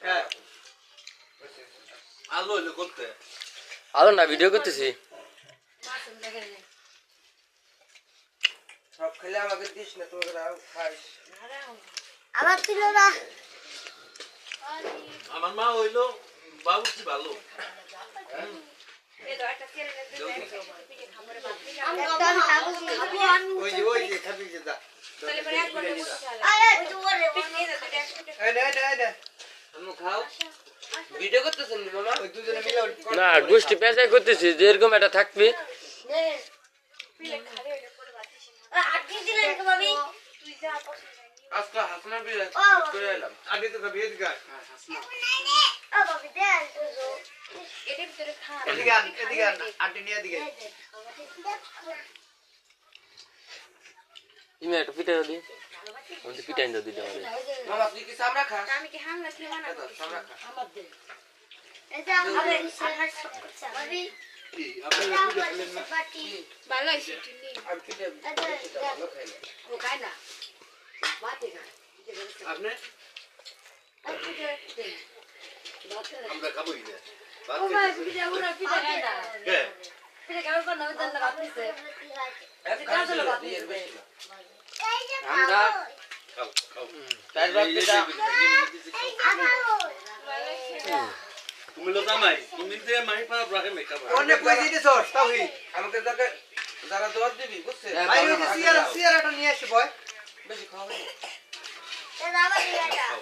হ্যাঁ আলো হলো করতে আলো না ভিডিও করতেছি সব খেলে আমাকে দিস না তোরা খাইস আমার ছিল না আমার মা হইলো বাবুর্চি ভালো ওই যে খাবি যে দা খাও ভিডিও করতেছেন মামা ওই দুজনে মিলে না গোষ্ঠী পেঁচাই করতেছি যে এরকম একটা থাকবি আজকে হাসনা বিয়ে করে এলাম আগে তো বিয়ে দিকা এদিকে আন্টি নিয়ে দিকে তুমি একটা পিঠা দি আমাদের পিঠা এনে দিতে পারে মামা তুই কি সামরা খাস আমি কি হামলা কি মানা করছি সামরা খা আমার দে এটা আরে আমার সবজি কি আপনারা ভিডিও করলেন না ভালো হইছে চিনি আর পিঠে ভালো খাইলে ও খাই না বাতে না আপনি আমরা খাবোই না ও ভাই পিঠা ওরা পিঠা খাই না কে পিঠা খাওয়ার পর না জানলা বাতিছে আমরা খাও খাও চার ভাগ পিঠা তুমি লোটা মাই তুমি যে মাই পা রাখে মেকআপ অনেক কই দিছস তাওহি আমাকে যারা দর দিবি বুঝছিস ভাই ওই যে সিয়ারাটা নিয়ে আসি বয় বেশি খাওয়া এটা আমার এটা খাও